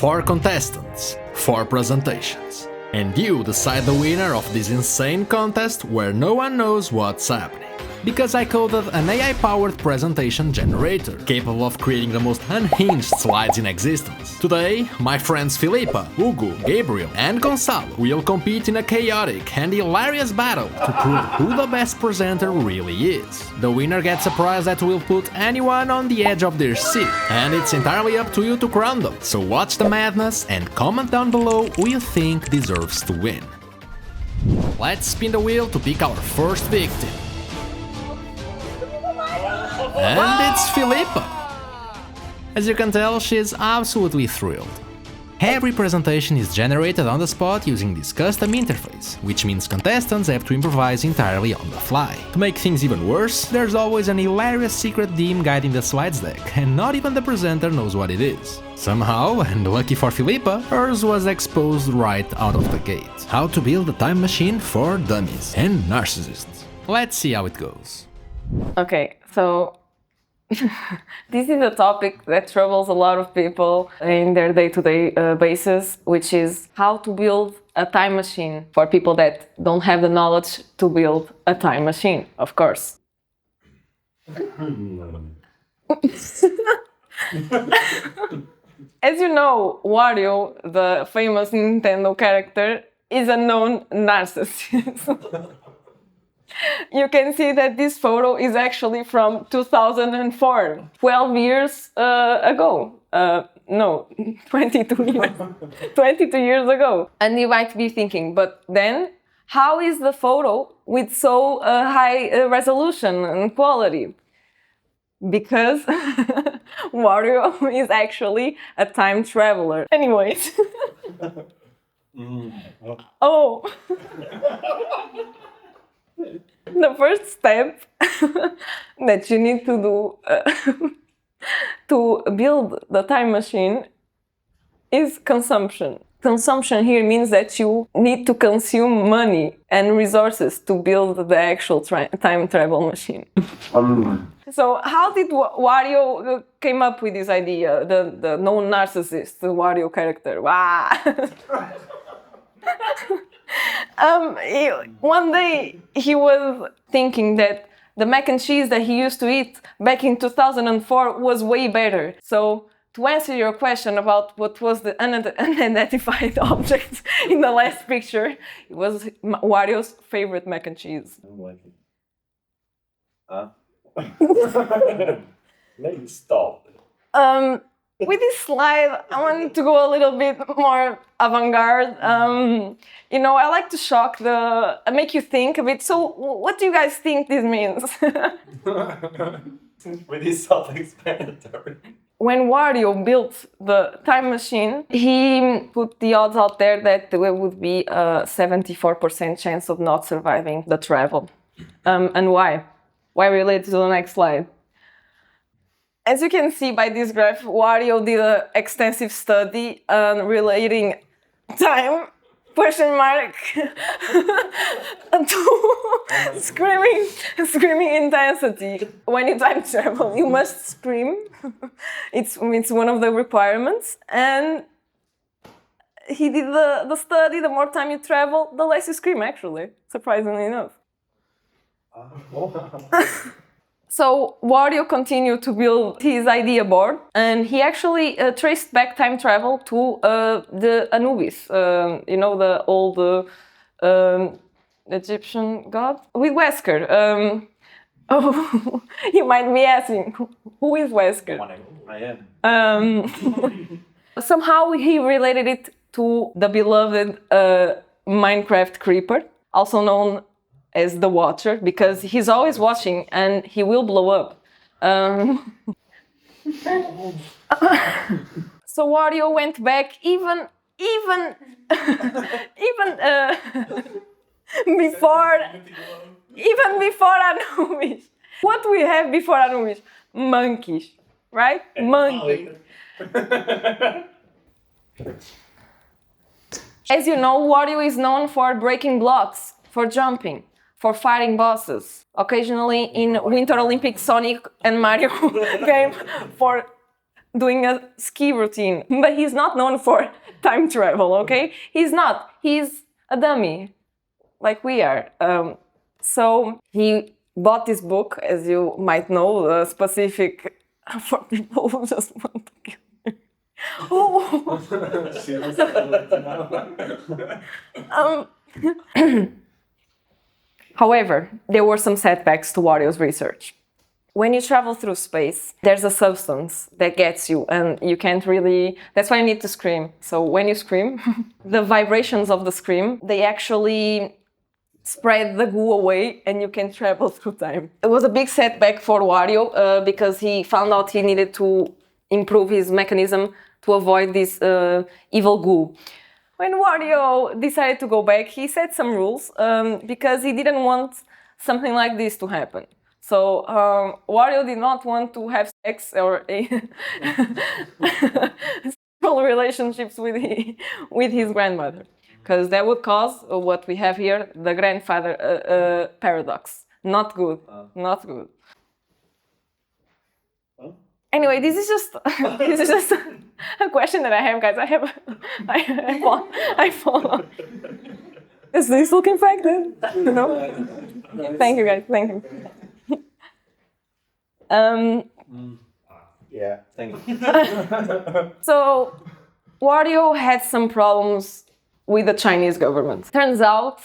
4 contestants, 4 presentations. And you decide the winner of this insane contest where no one knows what's happening. Because I coded an AI-powered presentation generator, capable of creating the most unhinged slides in existence. Today, my friends Filipa, Hugo, Gabriel and Gonçalo will compete in a chaotic and hilarious battle to prove who the best presenter really is. The winner gets a prize that will put anyone on the edge of their seat, and it's entirely up to you to crown them. So watch the madness and comment down below who you think deserves to win. Let's spin the wheel to pick our first victim. And it's Filipa! As you can tell, she's absolutely thrilled. Every presentation is generated on the spot using this custom interface, which means contestants have to improvise entirely on the fly. To make things even worse, there's always an hilarious secret theme guiding the slides deck, and not even the presenter knows what it is. Somehow, and lucky for Filipa, hers was exposed right out of the gate. How to build a time machine for dummies and narcissists. Let's see how it goes. Okay, so this is a topic that troubles a lot of people in their day-to-day basis, which is how to build a time machine for people that don't have the knowledge to build a time machine, of course. As you know, Wario, the famous Nintendo character, is a known narcissist. You can see that this photo is actually from 2004, 12 years ago. No, 22 years. 22 years ago. And you might be thinking, but then how is the photo with so high resolution and quality? Because Wario is actually a time traveler. Anyways. Oh. The first step that you need to do to build the time machine is consumption. Consumption here means that you need to consume money and resources to build the actual time travel machine. So how did Wario came up with this idea, the known narcissist, the Wario character? Wow. One day he was thinking that the mac and cheese that he used to eat back in 2004 was way better. So to answer your question about what was the unidentified object in the last picture, it was Wario's favorite mac and cheese. I don't like it. Maybe stop. With this slide, I wanted to go a little bit more avant-garde. You know, I like to make you think a bit. So, what do you guys think this means? Really self-explanatory. When Wario built the time machine, he put the odds out there that there would be a 74% chance of not surviving the travel. And why? Why related to the next slide? As you can see by this graph, Wario did an extensive study on relating time, question mark, to screaming intensity. When you time travel, you must scream. It's one of the requirements. And he did the study, the more time you travel, the less you scream, actually, surprisingly enough. So Wario continued to build his idea board, and he actually traced back time travel to the Anubis, you know, the old Egyptian god with Wesker. Oh, you might be asking, who is Wesker? I am. Somehow he related it to the beloved Minecraft creeper, also known as the Watcher, because he's always watching and he will blow up. So Wario went back even before Anubis. What we have before Anubis? Monkeys, right? Monkeys. As you know, Wario is known for breaking blocks, for jumping, for fighting bosses, occasionally in Winter Olympic Sonic and Mario game for doing a ski routine, but he's not known for time travel, okay? He's not. He's a dummy, like we are. So he bought this book, as you might know, specific for people who just want to kill me. Oh. However, there were some setbacks to Wario's research. When you travel through space, there's a substance that gets you and you can't really... That's why you need to scream. So when you scream, the vibrations of the scream, they actually spread the goo away and you can travel through time. It was a big setback for Wario because he found out he needed to improve his mechanism to avoid this evil goo. When Wario decided to go back, he set some rules because he didn't want something like this to happen. So Wario did not want to have sex or sexual relationships with his grandmother, because that would cause what we have here, the grandfather paradox. Not good, not good. Anyway, this is just a question that I have, guys. I follow. Is this looking infected? No. Thank you, guys. Thank you. Yeah, thank you. So, Wario had some problems with the Chinese government. Turns out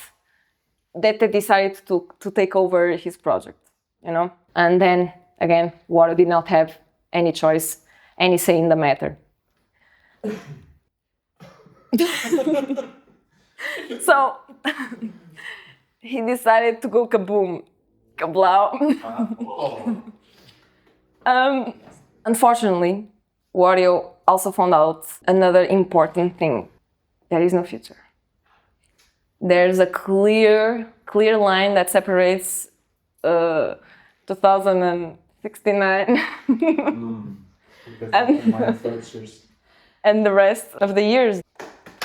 that they decided to take over his project, you know? And then, again, Wario did not have any choice, any say in the matter. So, he decided to go kaboom, kablow. Unfortunately, Wario also found out another important thing. There is no future. There's a clear line that separates 2069 and the rest of the years.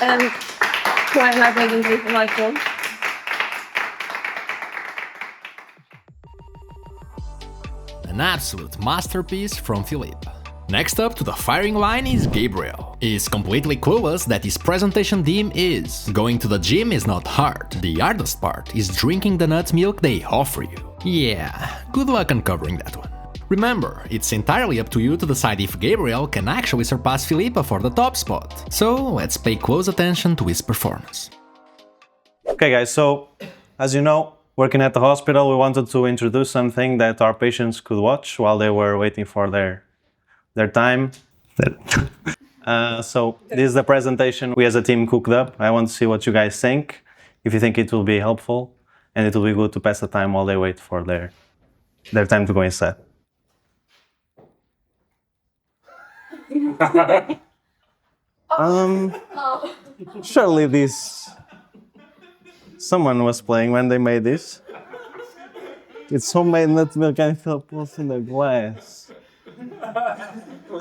And to end my presentation like this. An absolute masterpiece from Filipa. Next up to the firing line is Gabriel. He's completely clueless that his presentation theme is: going to the gym is not hard. The hardest part is drinking the nut milk they offer you. Yeah, good luck uncovering that one. Remember, it's entirely up to you to decide if Gabriel can actually surpass Filipa for the top spot. So let's pay close attention to his performance. Okay guys, so as you know, working at the hospital, we wanted to introduce something that our patients could watch while they were waiting for their time. So this is the presentation we as a team cooked up. I want to see what you guys think, if you think it will be helpful, and it will be good to pass the time while they wait for their time to go inside. Surely someone was playing when they made this. It's homemade nut milk and Philippines in the glass.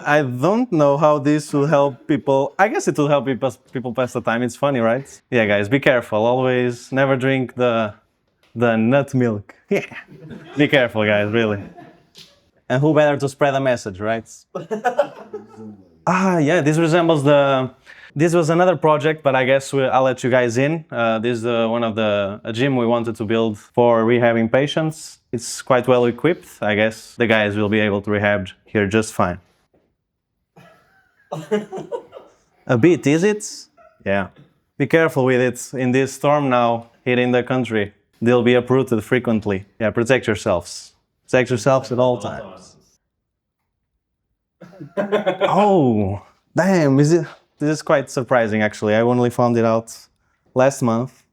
I don't know how this will help people. I guess it will help people pass the time. It's funny, right? Yeah, guys, be careful. Always never drink the nut milk. Yeah. Be careful, guys, really. And who better to spread a message, right? Yeah, this resembles This was another project, but I guess I'll let you guys in. This is one of a gym we wanted to build for rehabbing patients. It's quite well equipped. I guess the guys will be able to rehab here just fine. A bit, is it? Yeah. Be careful with it. In this storm now hitting the country, they'll be uprooted frequently. Yeah, protect yourselves. Protect yourselves at all times. Oh, damn, is it? This is quite surprising, actually. I only found it out last month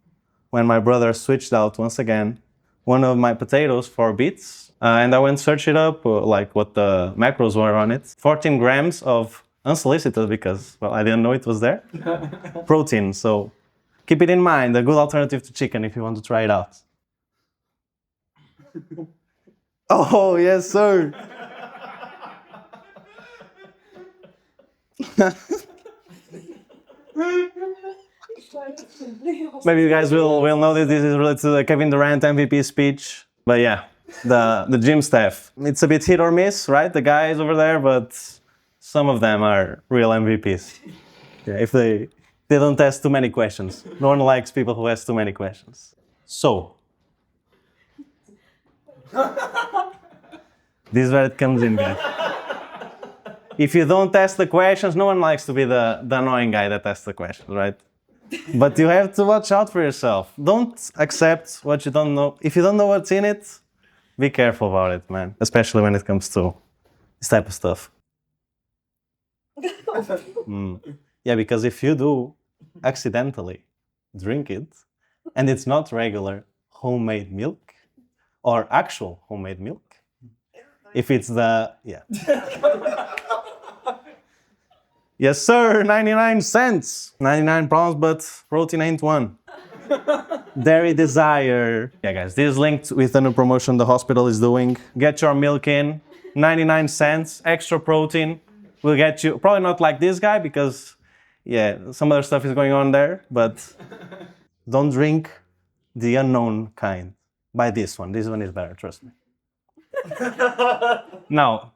when my brother switched out once again one of my potatoes for beets. And I went search it up, like what the macros were on it. 14 grams of unsolicited, because, well, I didn't know it was there. Protein, so keep it in mind. A good alternative to chicken if you want to try it out. Oh, yes, sir. Maybe you guys will know that this is related to the Kevin Durant MVP speech. But yeah, the gym staff. It's a bit hit or miss, right? The guys over there, but some of them are real MVPs. Yeah, if they don't ask too many questions. No one likes people who ask too many questions. So, this is where it comes in, guys. If you don't ask the questions, no one likes to be the annoying guy that asks the questions, right? But you have to watch out for yourself. Don't accept what you don't know. If you don't know what's in it, be careful about it, man. Especially when it comes to this type of stuff. Yeah, because if you do accidentally drink it, and it's not regular homemade milk or actual homemade milk, if it's yeah. Yes, sir, 99 cents. 99 pounds, but protein ain't one. Dairy Desire. Yeah, guys, this is linked with a new promotion the hospital is doing. Get your milk in, 99 cents, extra protein. Will get you, probably not like this guy because, yeah, some other stuff is going on there, but don't drink the unknown kind. Buy this one. This one is better, trust me. Now,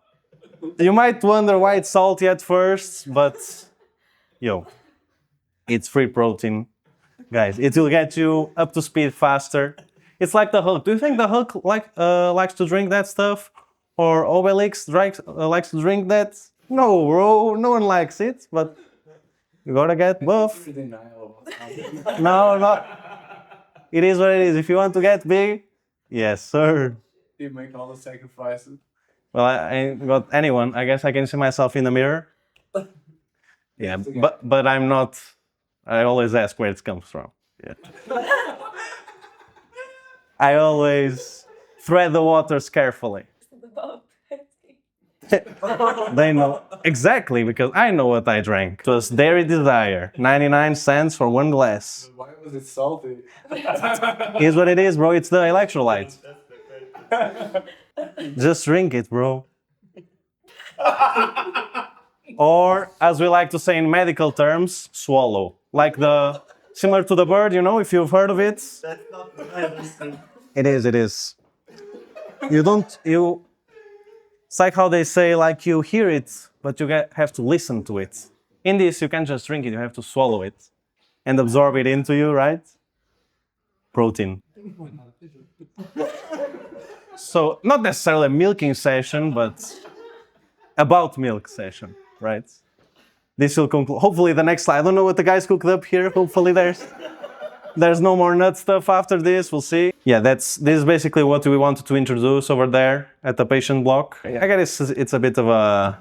you might wonder why it's salty at first, but yo, it's free protein. Guys, it will get you up to speed faster. It's like the Hulk. Do you think the Hulk likes to drink that stuff? Or Obelix likes to drink that? No, bro, no one likes it, but you gotta get buff. No. It is what it is. If you want to get big, yes, sir. You make all the sacrifices. Well, I ain't got anyone. I guess I can see myself in the mirror. Yeah, but I'm not. I always ask where it comes from. Yeah. I always thread the waters carefully. They know exactly because I know what I drank. It was Dairy Desire, 99 cents for one glass. Why was it salty? Here's what it is, bro. It's the electrolyte. Just drink it, bro. Or, as we like to say in medical terms, swallow. Like similar to the bird, you know, if you've heard of it. That's not the medicine. It is. It's like how they say, like you hear it, but you have to listen to it. In this, you can't just drink it, you have to swallow it and absorb it into you, right? Protein. So, not necessarily a milking session, but about milk session, right? This will conclude. Hopefully, the next slide. I don't know what the guys cooked up here. Hopefully, there's no more nut stuff after this. We'll see. Yeah, this is basically what we wanted to introduce over there at the patient block. I guess it's a bit of a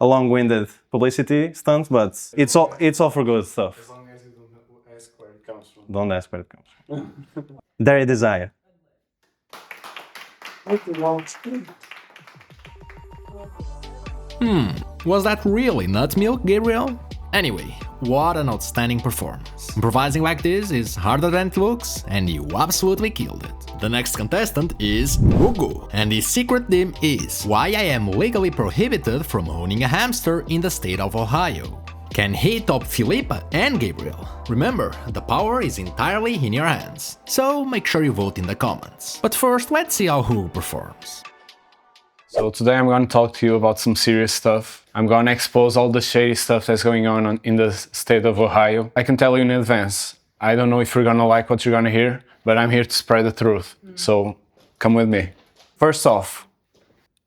long-winded publicity stunt, but it's all for good stuff. As long as you don't ask where it comes from. Don't ask where it comes from. Dairy Desire. Was that really nut milk, Gabriel? Anyway, what an outstanding performance. Improvising like this is harder than it looks, and you absolutely killed it. The next contestant is Hugo, and his secret theme is why I am legally prohibited from owning a hamster in the state of Ohio. Can he top Filipa and Gabriel? Remember, the power is entirely in your hands, so make sure you vote in the comments. But first, let's see how Hugo performs. So today I'm going to talk to you about some serious stuff. I'm going to expose all the shady stuff that's going on in the state of Ohio. I can tell you in advance, I don't know if you're going to like what you're going to hear, but I'm here to spread the truth. So come with me. First off,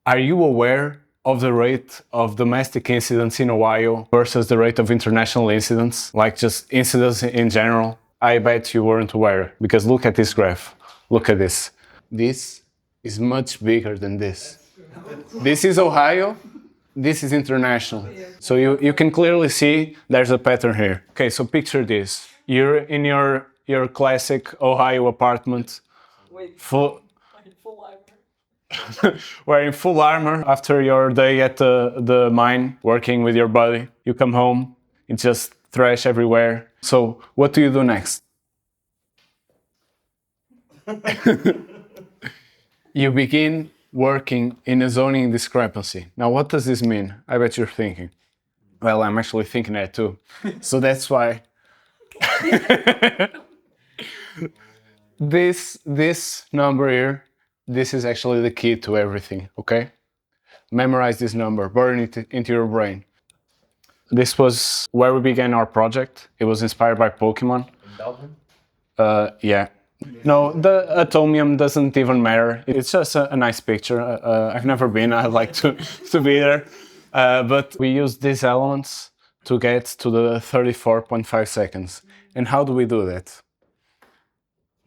are you aware of the rate of domestic incidents in Ohio versus the rate of international incidents, like just incidents in general? I bet you weren't aware, because look at this graph. Look at this. This is much bigger than this. This is Ohio, this is international. So you can clearly see there's a pattern here. Okay, so picture this. You're in your classic Ohio apartment. Wearing full armor after your day at the mine, working with your buddy. You come home, it's just trash everywhere. So what do you do next? You begin working in a zoning discrepancy. Now, what does this mean? I bet you're thinking. Well, I'm actually thinking that too. So that's why this number here, this is actually the key to everything, okay? Memorize this number, burn it into your brain. This was where we began our project. It was inspired by Pokemon. Yeah. No, the atomium doesn't even matter. It's just a nice picture. I've never been. I'd like to be there. But we use these elements to get to the 34.5 seconds. And how do we do that?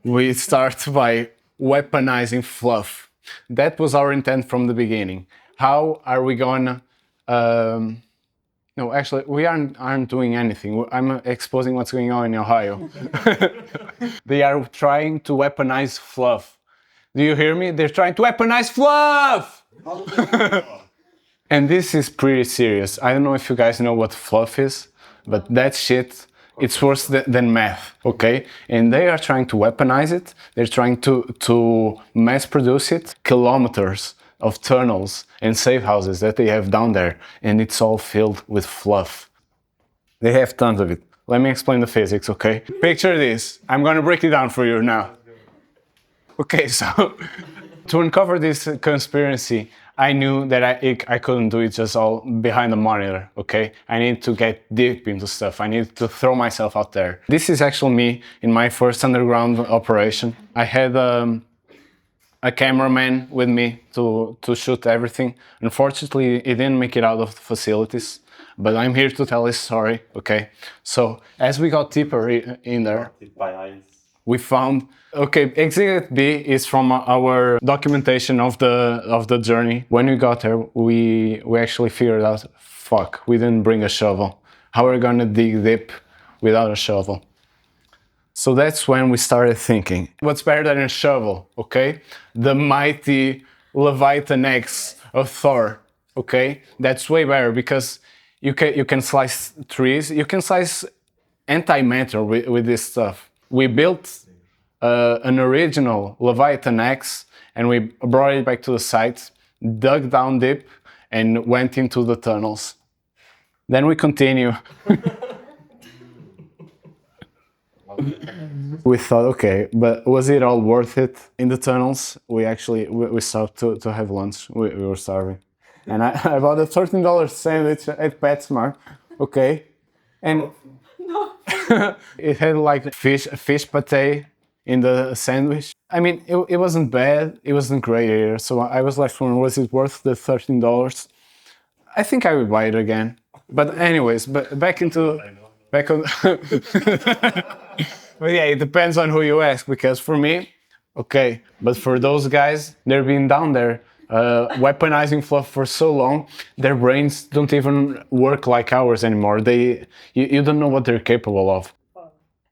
We start by weaponizing fluff. That was our intent from the beginning. How are we gonna... No, actually, we aren't doing anything. I'm exposing what's going on in Ohio. They are trying to weaponize fluff. Do you hear me? They're trying to weaponize fluff! And this is pretty serious. I don't know if you guys know what fluff is, but that shit, it's worse than math, okay? And they are trying to weaponize it. They're trying to mass produce it. Kilometers of tunnels and safe houses that they have down there, and it's all filled with fluff. They have tons of it. Let me explain the physics, okay? Picture this. I'm gonna break it down for you now. Okay, so to uncover this conspiracy, I knew that I couldn't do it just all behind the monitor, okay? I need to get deep into stuff. I need to throw myself out there. This is actually me in my first underground operation. I had a cameraman with me to shoot everything. Unfortunately, he didn't make it out of the facilities, but I'm here to tell his story, okay? So, as we got deeper in there, we found, okay, Exhibit B is from our documentation of the journey. When we got there, we actually figured out, fuck, we didn't bring a shovel. How are we gonna dig deep without a shovel? So that's when we started thinking, what's better than a shovel, okay? The mighty Leviathan axe of Thor, okay? That's way better because you can slice trees, you can slice antimatter with this stuff. We built an original Leviathan axe and we brought it back to the site, dug down deep and went into the tunnels. Then we continue. We thought, okay, but was it all worth it? In the tunnels, we stopped to have lunch. We were starving. And I bought a $13 sandwich at PetSmart, okay? And it had like fish pate in the sandwich. I mean, it wasn't bad, it wasn't great either. So I was left wondering, was it worth the $13? I think I would buy it again. But anyways, back on... But yeah, it depends on who you ask, because for me, okay, but for those guys, they've been down there weaponizing fluff for so long, their brains don't even work like ours anymore. You don't know what they're capable of.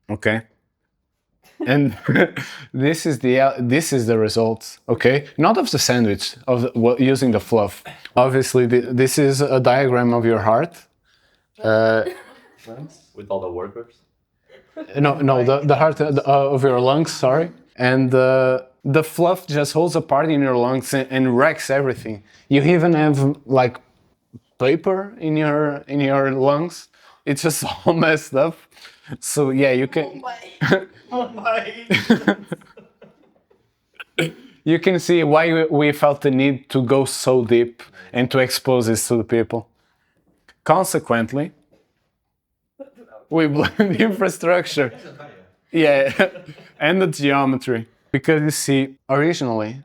Okay? And this is the result, okay? Not of the sandwich, of using the fluff. Obviously, this is a diagram of your heart. With all the workers? No, the heart of your lungs, sorry. And the fluff just holds a part in your lungs and wrecks everything. You even have like paper in your lungs. It's just all messed up. So yeah, you can... Oh my. You can see why we felt the need to go so deep and to expose this to the people. Consequently, we blend the infrastructure. Yeah, and the geometry. Because you see, originally,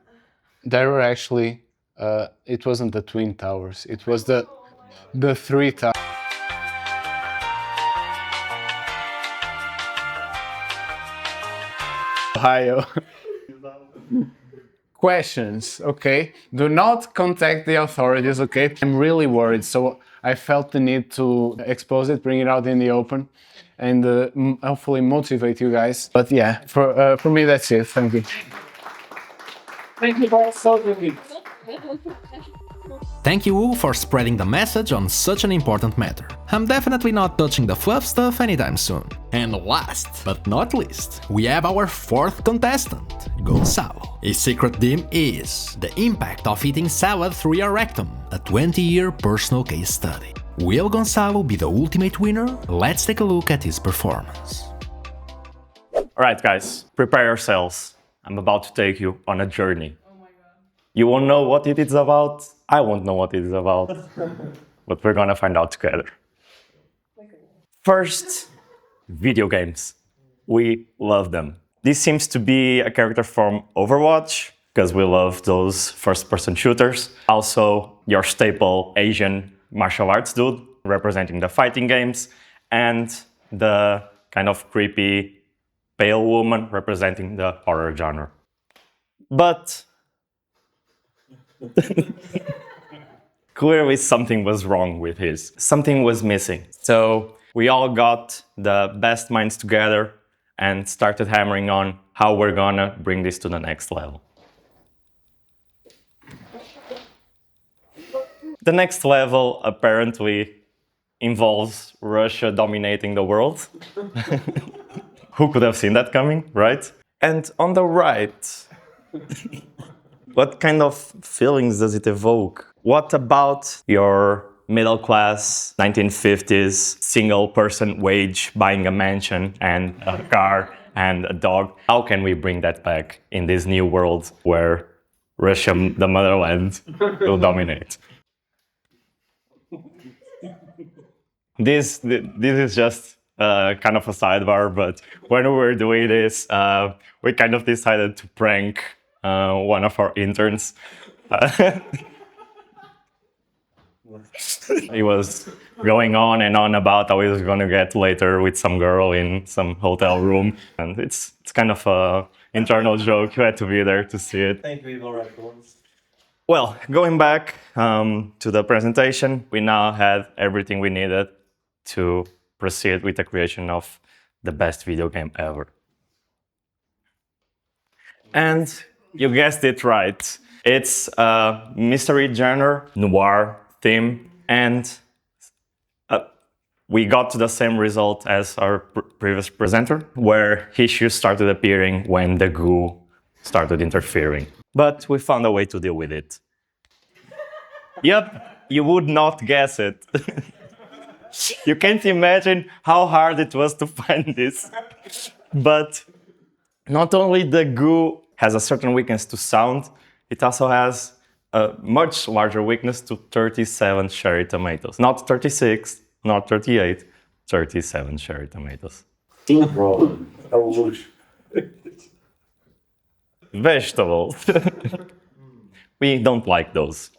there were actually, it wasn't the Twin Towers, it was the three towers. Ohio. Questions, okay? Do not contact the authorities, okay? I'm really worried, so I felt the need to expose it, bring it out in the open, and hopefully motivate you guys. But yeah, for me, that's it. Thank you. Thank you guys so much. Thank you, Hugo, for spreading the message on such an important matter. I'm definitely not touching the fluff stuff anytime soon. And last but not least, we have our fourth contestant, Gonçalo. His secret theme is the impact of eating salad through your rectum, a 20-year personal case study. Will Gonçalo be the ultimate winner? Let's take a look at his performance. Alright guys, prepare yourselves. I'm about to take you on a journey. You won't know what it is about, I won't know what it is about, but we're gonna find out together. First, video games. We love them. This seems to be a character from Overwatch, because we love those first-person shooters. Also, your staple Asian martial arts dude, representing the fighting games, and the kind of creepy pale woman representing the horror genre. But clearly something was wrong with his. Something was missing. So we all got the best minds together and started hammering on how we're gonna bring this to the next level. The next level apparently involves Russia dominating the world. Who could have seen that coming, right? And on the right, what kind of feelings does it evoke? What about your middle-class 1950s single-person wage buying a mansion and a car and a dog? How can we bring that back in this new world where Russia, the motherland, will dominate? This is just kind of a sidebar, but when we were doing this, we kind of decided to prank one of our interns. He was going on and on about how he was going to get later with some girl in some hotel room, and it's kind of a internal joke. You had to be there to see it. Thank you, Hugo. Well, going back to the presentation, we now had everything we needed to proceed with the creation of the best video game ever. And you guessed it right. It's a mystery genre, noir theme, and we got to the same result as our previous presenter, where issues started appearing when the goo started interfering. But we found a way to deal with it. Yep, you would not guess it. You can't imagine how hard it was to find this. But not only the goo has a certain weakness to sound, it also has a much larger weakness to 37 cherry tomatoes. Not 36, not 38, 37 cherry tomatoes. Vegetables. We don't like those.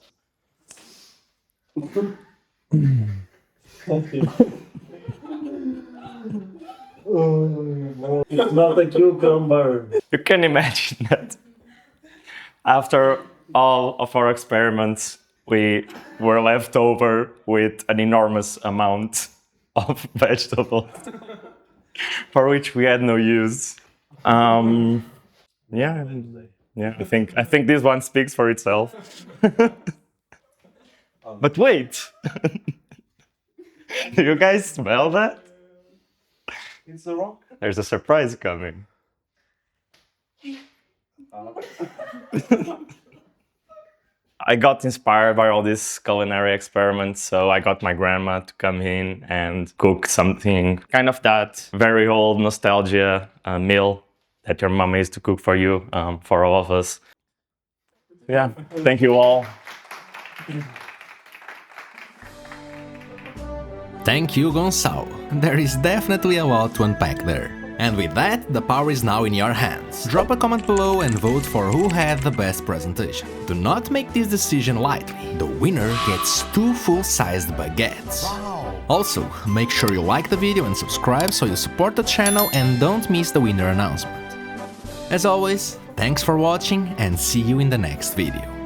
It's not a cucumber. You can imagine that after all of our experiments, we were left over with an enormous amount of vegetables for which we had no use. Yeah, I think this one speaks for itself. But wait, do you guys smell that? It's the rock. There's a surprise coming. I got inspired by all these culinary experiments, so I got my grandma to come in and cook something, kind of that very old nostalgia meal that your mom used to cook for you, for all of us. Yeah, thank you all. Thank you, Gonçalo. There is definitely a lot to unpack there. And with that, the power is now in your hands. Drop a comment below and vote for who had the best presentation. Do not make this decision lightly. The winner gets 2 full-sized baguettes. Wow. Also, make sure you like the video and subscribe so you support the channel and don't miss the winner announcement. As always, thanks for watching and see you in the next video.